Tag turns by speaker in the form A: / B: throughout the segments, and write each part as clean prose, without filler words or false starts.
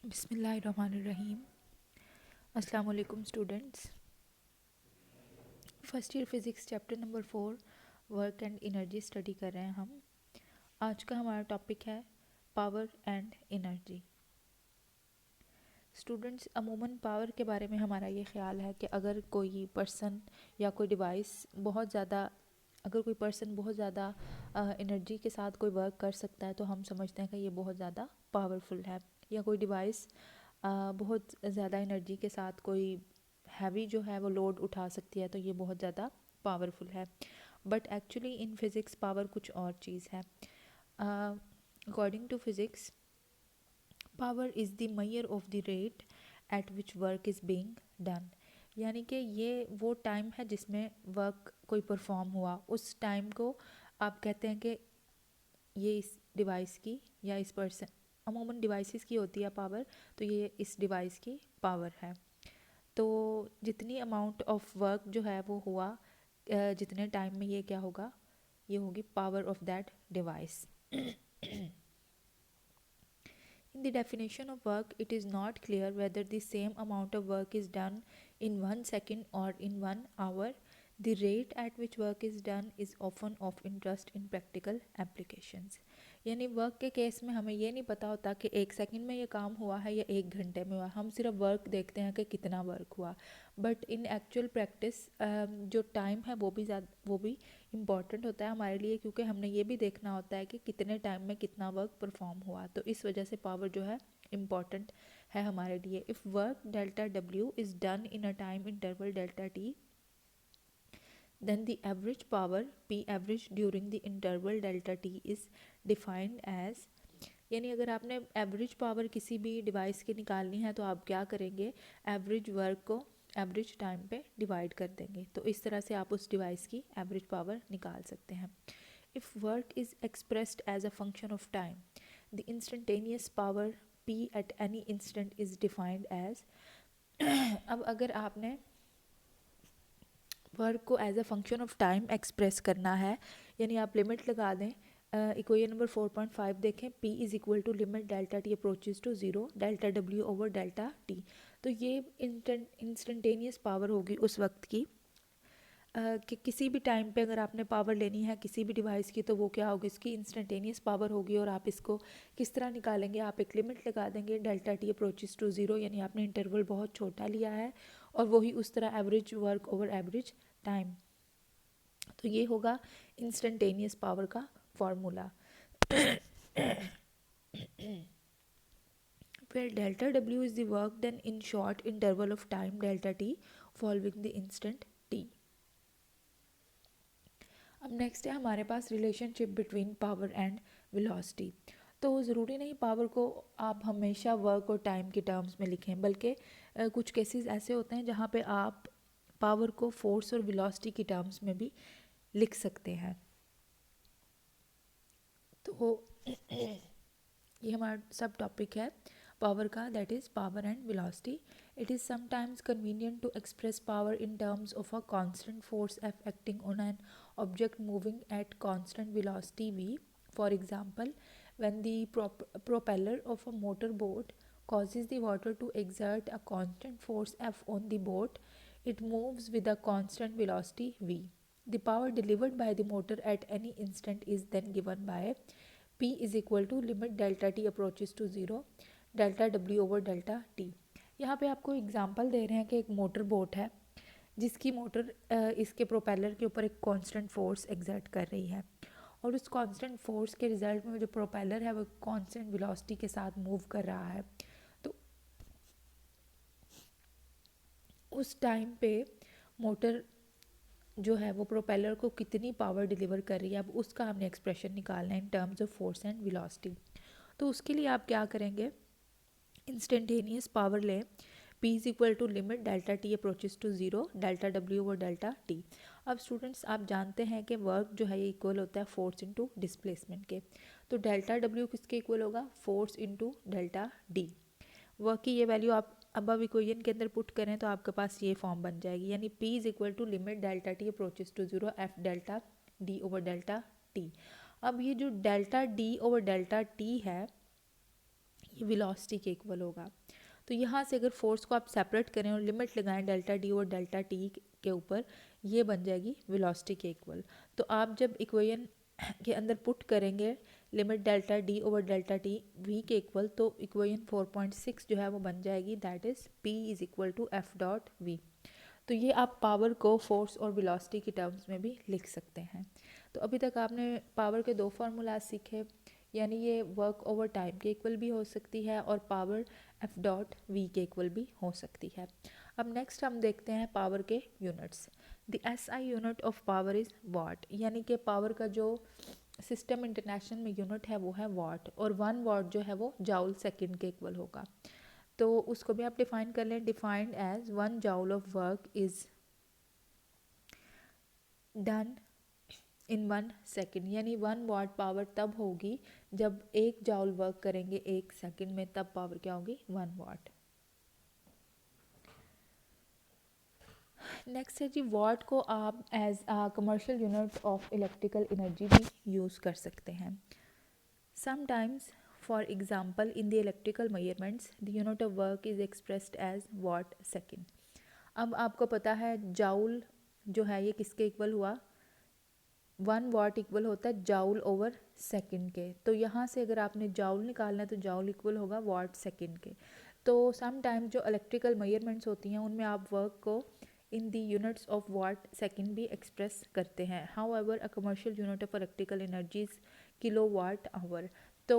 A: बिस्मिल्लाहिर्रहमानिर्रहीम। अस्सलाम वालेकुम students. First year physics chapter number 4 work and energy study कर रहे हैं हम। आज का हमारा टॉपिक है पावर एंड एनर्जी। स्टूडेंट्स, अमूमन पावर के बारे में हमारा ये ख्याल है कि अगर कोई पर्सन या कोई डिवाइस बहुत ज़्यादा एनर्जी के साथ कोई वर्क कर सकता है तो हम समझते हैं कि ये बहुत ज़्यादा पावरफुल है। या कोई डिवाइस बहुत ज़्यादा एनर्जी के साथ कोई हैवी जो है वो लोड उठा सकती है तो ये बहुत ज़्यादा पावरफुल है। But actually in physics power कुछ और चीज़ है। According to physics, power is the measure of the rate at which work is being done. यानी कि ये वो टाइम है जिसमें वर्क कोई परफॉर्म हुआ, उस टाइम को आप कहते हैं कि ये इस डिवाइस की या इस पर्सन, अमूमन डिवाइसेस की होती है पावर, तो ये इस डिवाइस की पावर है। तो जितनी अमाउंट ऑफ वर्क जो है वो हुआ, जितने टाइम में, ये क्या होगा, ये होगी power of that device. In the definition of work, it is not clear whether the same amount of work is done in 1 second or in 1 hour. The rate at which work is done is often of interest in practical applications. यानी work के case में हमें ये नहीं पता होता कि 1 second में ये काम हुआ है या 1 घंटे में हुआ, हम सिर्फ वर्क देखते हैं कि कितना वर्क हुआ। बट इन एक्चुअल प्रैक्टिस जो टाइम है वो भी इम्पॉर्टेंट होता है हमारे लिए, क्योंकि हमने ये भी देखना होता है कि कितने टाइम में कितना वर्क परफॉर्म हुआ। तो इस वजह से पावर जो है इम्पॉर्टेंट है हमारे लिए। If work delta W is done in a time interval delta T, then the average power P average during the interval delta t is defined as, यानी अगर आपने एवरेज पावर किसी भी डिवाइस की निकालनी है तो आप क्या करेंगे, एवरेज वर्क को एवरेज टाइम पे डिवाइड कर देंगे। तो इस तरह से आप उस डिवाइस की एवरेज पावर निकाल सकते हैं। If work is expressed as a function of time, the instantaneous power P at any instant is defined as. अब अगर आपने वर्क को as a function of time express करना है, यानी आप लिमिट लगा दें। इक्वेशन नंबर 4.5 देखें, P is equal to limit delta T approaches to zero delta W over delta T. तो ये इंस्टेंटेनियस पावर होगी उस वक्त की, कि किसी भी टाइम पे अगर आपने पावर लेनी है किसी भी डिवाइस की तो वो क्या होगी, इसकी इंस्टेंटेनियस पावर होगी। और आप इसको किस तरह निकालेंगे, आप एक लिमिट लगा देंगे delta T approaches to zero, यानी आपने इंटरवल बहुत छोटा लिया है, और वही उस तरह average work over average time. तो ये होगा इंस्टेंटेनियस पावर का formula. where delta w is the work done in short interval of time delta t following the instant t. अब नेक्स्ट है हमारे पास relationship between power and velocity. तो ज़रूरी नहीं पावर को आप हमेशा वर्क और टाइम के टर्म्स में लिखें, बल्कि कुछ केसेस ऐसे होते हैं जहाँ पे आप पावर को फोर्स और वेलोसिटी की टर्म्स में भी लिख सकते हैं। तो ये हमारा सब टॉपिक है पावर का, that is power and velocity. It is sometimes convenient to express power in terms of a constant force F acting on an object moving at constant velocity v. For example, when the propeller of a motor boat causes the water to exert a constant force F on the boat, it moves with a constant velocity v. The power delivered by the motor at any instant is then given by P is equal to limit delta t approaches to zero delta W over delta t। यहाँ पे आपको example दे रहे हैं कि एक motor boat है जिसकी motor इसके प्रोपेलर के ऊपर एक कांस्टेंट फोर्स एग्जर्ट कर रही है, और उस कांस्टेंट फोर्स के रिजल्ट में जो प्रोपेलर है वो कांस्टेंट वेलोसिटी के साथ मूव कर रहा है। तो उस टाइम पे मोटर जो है वो प्रोपेलर को कितनी पावर डिलीवर कर रही है, अब उसका हमने एक्सप्रेशन निकालना है in terms of force and velocity. तो उसके लिए आप क्या करेंगे, इंस्टेंटेनियस पावर लें, P is equal to limit delta T approaches to zero delta W और डेल्टा टी। अब स्टूडेंट्स आप जानते हैं कि वर्क जो है ये इक्वल होता है फोर्स इनटू डिस्प्लेसमेंट के। तो डेल्टा W किसके इक्वल होगा, force into delta D। Work की ये वैल्यू आप अब इक्वेशन के अंदर पुट करें तो आपके पास ये फॉर्म बन जाएगी, यानी P is equal to limit delta T approaches to zero F delta D over delta T. अब ये जो delta D over delta T है ये वेलोसिटी के इक्वल होगा। तो यहाँ से अगर फोर्स को आप सेपरेट करें और लिमिट लगाएं डेल्टा डी और डेल्टा टी के ऊपर, ये बन जाएगी वेलोसिटी के इक्वल। तो आप जब इक्वेशन के अंदर पुट करेंगे limit delta D over delta T V के इक्वल, तो इक्वेशन 4.6 जो है वो बन जाएगी, that is P is equal to F dot V. तो ये आप पावर को फोर्स और वेलोसिटी की टर्म्स में भी लिख सकते हैं। तो अभी तक आपने पावर के दो फार्मूला सीखे, यानी ये वर्क ओवर टाइम के इक्वल भी हो सकती है और पावर एफ डॉट वी के इक्वल भी हो सकती है। अब नेक्स्ट हम देखते हैं पावर के units. The S I unit of power is what, यानी कि पावर का जो सिस्टम इंटरनेशनल में यूनिट है वो है वाट, और 1 वाट जो है वो जाउल सेकेंड के इक्वल होगा। तो उसको भी आप डिफाइन कर लें, defined as 1 joule of work is done in 1 second, यानी 1 वाट पावर तब होगी जब 1 जाउल वर्क करेंगे 1 सेकेंड में, तब पावर क्या होगी 1 वाट। नेक्स्ट है जी, वाट को आप as a commercial unit of electrical energy भी यूज़ कर सकते हैं। Sometimes for example in the electrical measurements the unit of work is expressed as watt second. अब आपको पता है जाउल जो है ये किसके इक्वल हुआ, 1 वाट इक्वल होता है जाउल ओवर सेकेंड के। तो यहाँ से अगर आपने जाउल निकालना है तो जाउल इक्वल होगा वाट सेकेंड के। तो सम टाइम जो इलेक्ट्रिकल मेजरमेंट्स होती हैं उनमें आप वर्क को in the units of watt second भी एक्सप्रेस करते हैं। However a commercial unit of electrical energies kilowatt hour. तो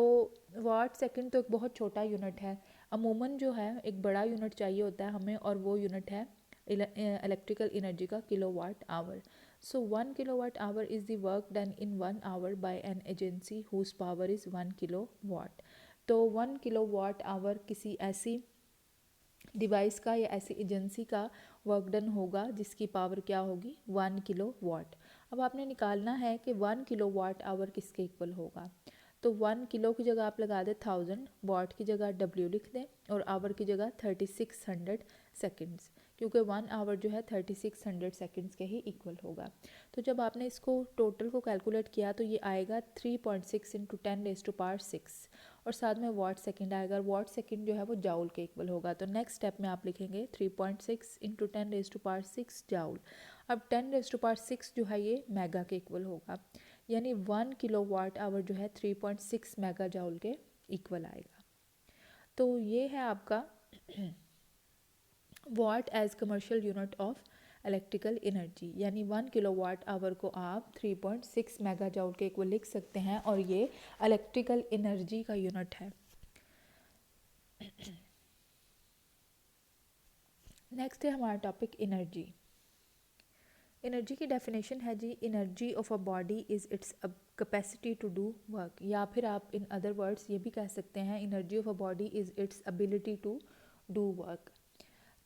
A: वाट सेकेंड तो एक बहुत छोटा यूनिट है, अमूमन जो है एक बड़ा यूनिट चाहिए होता है हमें, और वो यूनिट है इलेक्ट्रिकल एनर्जी का kilowatt hour. So 1 kilowatt hour is the work done in 1 hour by an agency whose power is 1 kilowatt। तो 1 kilowatt hour किसी ऐसी डिवाइस का या ऐसी एजेंसी का वर्क डन होगा जिसकी पावर क्या होगी 1 किलोवाट। अब आपने निकालना है कि 1 किलोवाट आवर किसके इक्वल होगा। तो 1 किलो की जगह आप लगा दें 1000, वाट की जगह W लिख दें और आवर की जगह 3600 सेकेंड्स, क्योंकि 1 आवर जो है 3600 सेकेंड्स के ही इक्वल होगा। तो जब आपने इसको टोटल को कैलकुलेट किया तो ये आएगा 3.6 इंटू 10⁻⁶, और साथ में वाट सेकेंड आएगा, और वाट सेकेंड जो है वो जाउल के इक्वल होगा। तो नेक्स्ट स्टेप में आप लिखेंगे 3.6 इंटू 10⁻⁶ जाउल। अब 10⁻⁶ जो है ये मेगा के इक्वल होगा, यानी 1 किलोवाट आवर जो है 3.6 मेगा जाउल के इक्वल आएगा। तो ये है आपका watt as commercial unit of electrical energy, यानी 1 किलोवाट आवर को आप 3.6 मेगा जाउल के इक्वल लिख सकते हैं, और ये इलेक्ट्रिकल एनर्जी का यूनिट है। नेक्स्ट है हमारा टॉपिक एनर्जी। एनर्जी की डेफिनेशन है जी, energy of a body is its capacity to do work, या फिर आप इन अदर वर्ड्स ये भी कह सकते हैं energy of a body is its ability to do work.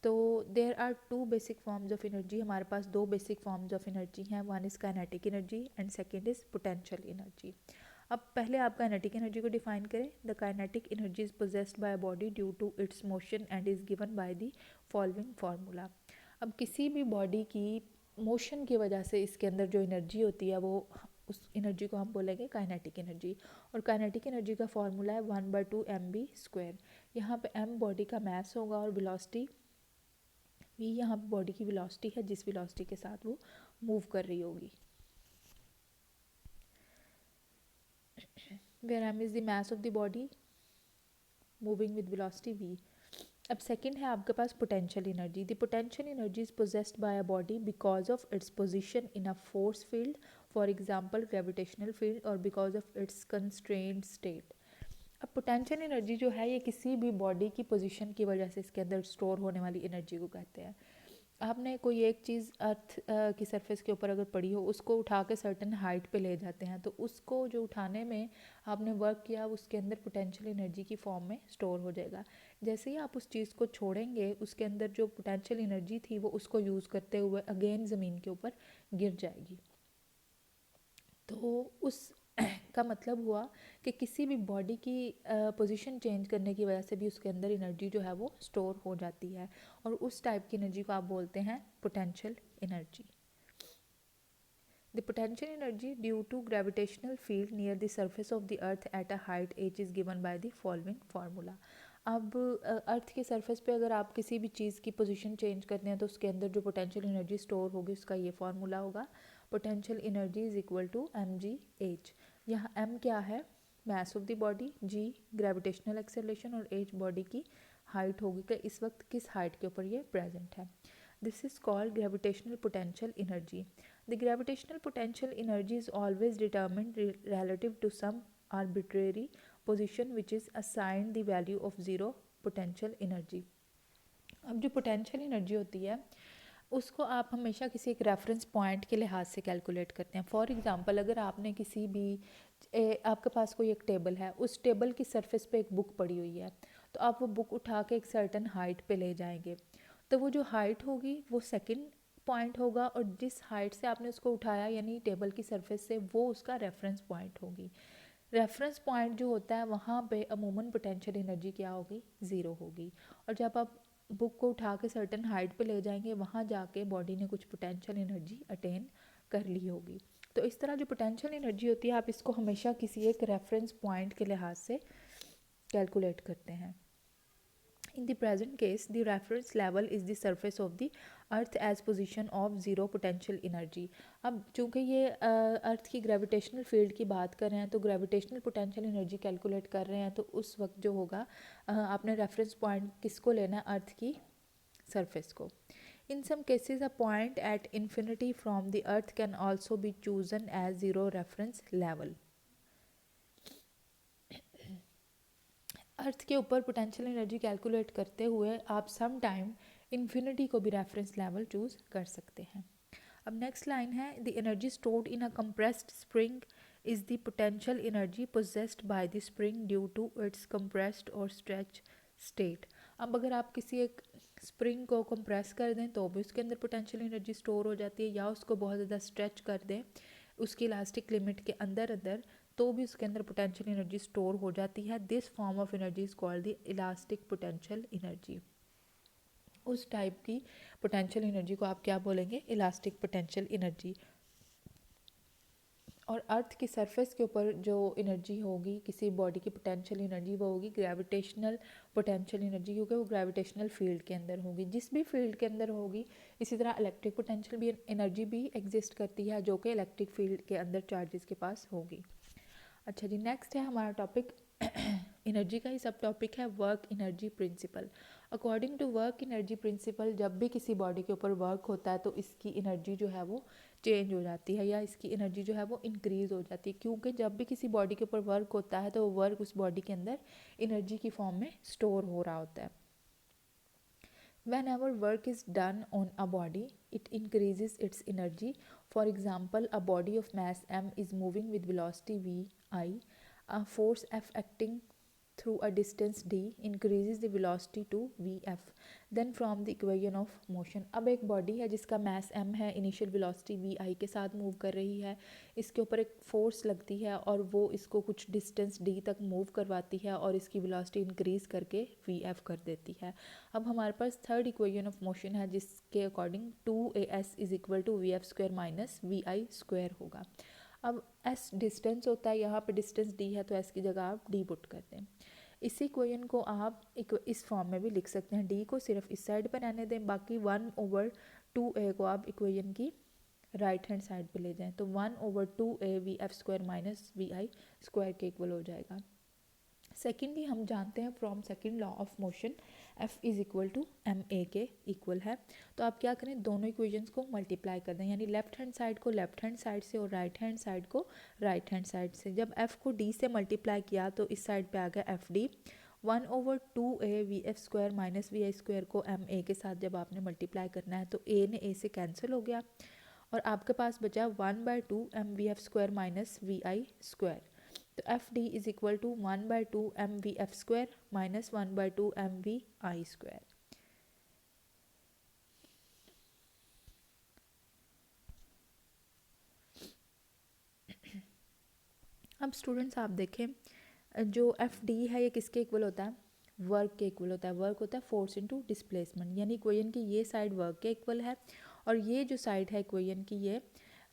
A: तो there are 2 basic forms of energy, हमारे पास 2 बेसिक फॉर्म्स ऑफ एनर्जी हैं, one is kinetic energy and second is potential energy. अब पहले आप काइनेटिक एनर्जी को define करें। The kinetic energy is possessed by body due to its motion and is given by the following formula. अब किसी भी body की motion की वजह से इसके अंदर जो एनर्जी होती है वो, उस एनर्जी को हम बोलेंगे काइनेटिक एनर्जी, और काइनेटिक एनर्जी का फार्मूला है 1/2mv²। यहाँ पे m बॉडी का मास होगा और वेलोसिटी v यहाँ पे बॉडी की वेलोसिटी है जिस वेलोसिटी के साथ वो मूव कर रही होगी। Where m is the mass of the body moving with velocity v। अब सेकंड है आपके पास potential energy. The potential energy is possessed by a body because of its position in a force field, for example gravitational field, और because of its constraint state. अब potential energy जो है ये किसी भी बॉडी की पोजीशन की वजह से इसके अंदर स्टोर होने वाली एनर्जी को कहते हैं। आपने कोई एक चीज़ अर्थ की सरफेस के ऊपर अगर पड़ी हो, उसको उठा के सर्टन हाइट पे ले जाते हैं, तो उसको जो उठाने में आपने वर्क किया उसके अंदर पोटेंशियल एनर्जी की फॉर्म में स्टोर हो जाएगा। जैसे ही आप उस चीज़ को छोड़ेंगे उसके अंदर जो पोटेंशियल एनर्जी थी वो उसको यूज़ करते हुए अगेन ज़मीन के ऊपर गिर जाएगी। तो उस का मतलब हुआ कि किसी भी बॉडी की पोजीशन चेंज करने की वजह से भी उसके अंदर एनर्जी जो है वो स्टोर हो जाती है, और उस टाइप की एनर्जी को आप बोलते हैं potential energy. The potential energy due to gravitational field near the surface of the earth at a height h is given by the following formula. अब अर्थ के सरफेस पे अगर आप किसी भी चीज़ की पोजीशन चेंज करते हैं तो उसके अंदर जो पोटेंशियल एनर्जी स्टोर होगी उसका ये फार्मूला होगा. Potential energy is equal to M G H. यहाँ एम क्या है, mass of the body, G gravitational acceleration और एच बॉडी की हाइट होगी कि इस वक्त किस हाइट के ऊपर ये प्रेजेंट है. This is called gravitational potential energy. The gravitational potential energy is always determined relative to some arbitrary position which is assigned the value of zero potential energy. अब जो potential energy होती है उसको आप हमेशा किसी एक रेफरेंस पॉइंट के लिहाज से कैलकुलेट करते हैं. फॉर एग्जांपल अगर आपने किसी भी आपके पास कोई एक टेबल है, उस टेबल की सरफेस पे एक बुक पड़ी हुई है, तो आप वो बुक उठा के एक सर्टन हाइट पे ले जाएंगे, तो वो जो हाइट होगी वो सेकंड पॉइंट होगा और जिस हाइट से आपने उसको उठाया यानी टेबल की सरफेस से वो उसका रेफरेंस पॉइंट होगी. रेफरेंस पॉइंट जो होता है वहाँ पे अमूमन पोटेंशियल एनर्जी क्या होगी, ज़ीरो होगी. और जब आप बुक को उठा के सर्टन हाइट पे ले जाएंगे वहाँ जाके बॉडी ने कुछ पोटेंशियल एनर्जी अटेन कर ली होगी. तो इस तरह जो पोटेंशियल एनर्जी होती है आप इसको हमेशा किसी एक रेफरेंस पॉइंट के लिहाज से कैलकुलेट करते हैं. In the present case, the reference level is the surface of the earth as position of zero potential energy. अब चूँकि ये अर्थ की ग्रेविटेशनल फील्ड की बात कर रहे हैं तो ग्रेविटेशनल पोटेंशियल एनर्जी कैलकुलेट कर रहे हैं, तो उस वक्त जो होगा आपने रेफरेंस पॉइंट किसको लेना है, अर्थ की सरफेस को. In some cases, a point at infinity from the earth can also be chosen as zero reference level. अर्थ के ऊपर पोटेंशियल एनर्जी कैलकुलेट करते हुए आप सम टाइम इन्फिनिटी को भी रेफरेंस लेवल चूज़ कर सकते हैं. अब नेक्स्ट लाइन है, the energy stored in a compressed spring is the potential energy possessed by the spring due to its compressed और स्ट्रेच स्टेट. अब अगर आप किसी एक स्प्रिंग को कंप्रेस कर दें तो भी उसके अंदर पोटेंशियल एनर्जी स्टोर हो जाती है, या उसको बहुत ज़्यादा स्ट्रेच कर दें उसकी इलास्टिक लिमिट के अंदर अंदर तो भी उसके अंदर पोटेंशियल एनर्जी स्टोर हो जाती है. This form of energy is called the elastic potential energy. उस टाइप की पोटेंशियल एनर्जी को आप क्या बोलेंगे, इलास्टिक पोटेंशियल एनर्जी. और अर्थ की सरफेस के ऊपर जो एनर्जी होगी किसी बॉडी की पोटेंशियल एनर्जी वो होगी ग्रेविटेशनल पोटेंशियल एनर्जी, क्योंकि वो ग्रेविटेशनल फील्ड के अंदर होगी. जिस भी फील्ड के अंदर होगी इसी तरह इलेक्ट्रिक पोटेंशियल भी एनर्जी भी एग्जिस्ट करती है जो कि इलेक्ट्रिक फील्ड के अंदर चार्जेस के पास होगी. अच्छा जी, नेक्स्ट है हमारा टॉपिक एनर्जी का ही सब टॉपिक है work energy principle. According to work energy principle जब भी किसी बॉडी के ऊपर वर्क होता है तो इसकी एनर्जी जो है वो चेंज हो जाती है या इसकी एनर्जी जो है वो इंक्रीज़ हो जाती है, क्योंकि जब भी किसी बॉडी के ऊपर वर्क होता है तो वो वर्क उस बॉडी के अंदर एनर्जी की फॉर्म में स्टोर हो रहा होता है. Whenever work is done on a body, it increases its energy. For example, a body of mass m is moving with velocity vi. A force F acting through a distance d increases the velocity to vf. Then from the equation of motion, अब एक body है जिसका मास m है, initial velocity vi के साथ move कर रही है, इसके ऊपर एक फोर्स लगती है और वो इसको कुछ डिस्टेंस d तक मूव करवाती है और इसकी वेलोसिटी इंक्रीज़ करके vf कर देती है. अब हमारे पास थर्ड इक्वेशन ऑफ मोशन है जिसके according 2as is equal to V F square minus V I square होगा. अब s डिस्टेंस होता है, यहाँ पे डिस्टेंस d है तो s की जगह आप d पुट कर दें. इसी इक्वेशन को आप इस फॉर्म में भी लिख सकते हैं, d को सिर्फ इस साइड पर रहने दें, बाकी 1/2a को आप इक्वेशन की राइट हैंड साइड पे ले जाएं तो 1/2a V F square minus V I square के इक्वल हो जाएगा. सेकेंडली हम जानते हैं from second law of motion F is equal to M A के इक्वल है. तो आप क्या करें, दोनों इक्वेशंस को मल्टीप्लाई कर दें, यानी लेफ्ट हैंड साइड को लेफ्ट हैंड साइड से और राइट हैंड साइड को राइट हैंड साइड से. जब F को D से मल्टीप्लाई किया तो इस साइड पे आ गया F D. 1/2a V F square minus V I square को एम ए के साथ जब आपने मल्टीप्लाई करना है तो a ने a से कैंसिल हो गया और आपके पास बचा 1/2 M V F square minus V I square. तो F D is equal to 1/2 M V F square minus 1/2 M V I square. अब स्टूडेंट्स आप देखें जो एफ डी है ये किसके इक्वल होता है, वर्क के इक्वल होता है. वर्क होता है फोर्स इनटू डिस्प्लेसमेंट, यानी इक्वेशन की ये साइड वर्क के इक्वल है और ये जो साइड है इक्वेशन की ये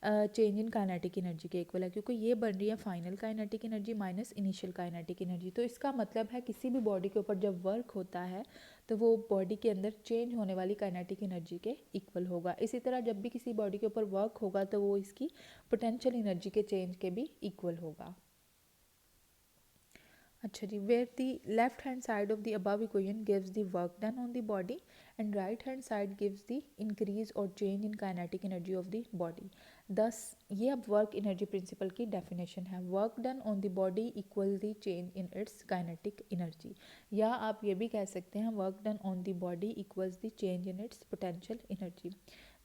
A: चेंज इन काइनेटिक एनर्जी के इक्वल है, क्योंकि ये बन रही है final kinetic energy minus initial kinetic energy. तो इसका मतलब है किसी भी बॉडी के ऊपर जब वर्क होता है तो वो बॉडी के अंदर चेंज होने वाली काइनेटिक एनर्जी के इक्वल होगा। इसी तरह जब भी किसी बॉडी के ऊपर वर्क होगा तो वो इसकी पोटेंशियल एनर्जी के चेंज के भी इक्वल होगा। अच्छा जी, where the left hand side of the above equation gives the work done on the body and right hand side gives the increase और change in kinetic energy of the body. Thus ये अब work energy principle की definition है। Work done on the body equal the change in its kinetic energy, या आप ये भी कह सकते हैं work done on the body equals the change in it's potential energy.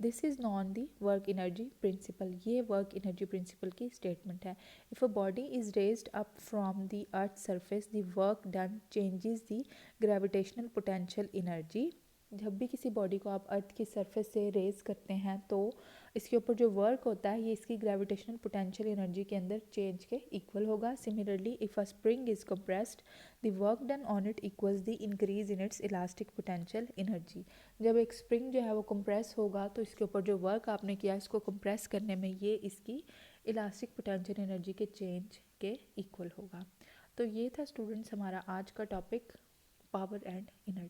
A: This is non the work energy principal, ये work energy principle की statement है। If a body is raised up from the earth surface the work done changes the gravitational potential energy. जब भी किसी body को आप अर्थ की surface से रेज करते हैं तो इसके ऊपर जो वर्क होता है ये इसकी ग्रेविटेशनल पोटेंशियल एनर्जी के अंदर चेंज के इक्वल होगा। Similarly if a spring is compressed the work done on it equals the increase in its elastic potential energy. जब एक स्प्रिंग जो है वो कंप्रेस होगा तो इसके ऊपर जो वर्क आपने किया इसको कंप्रेस करने में ये इसकी इलास्टिक पोटेंशियल एनर्जी के चेंज के इक्वल होगा। तो ये था स्टूडेंट्स हमारा आज का टॉपिक पावर एंड एनर्जी।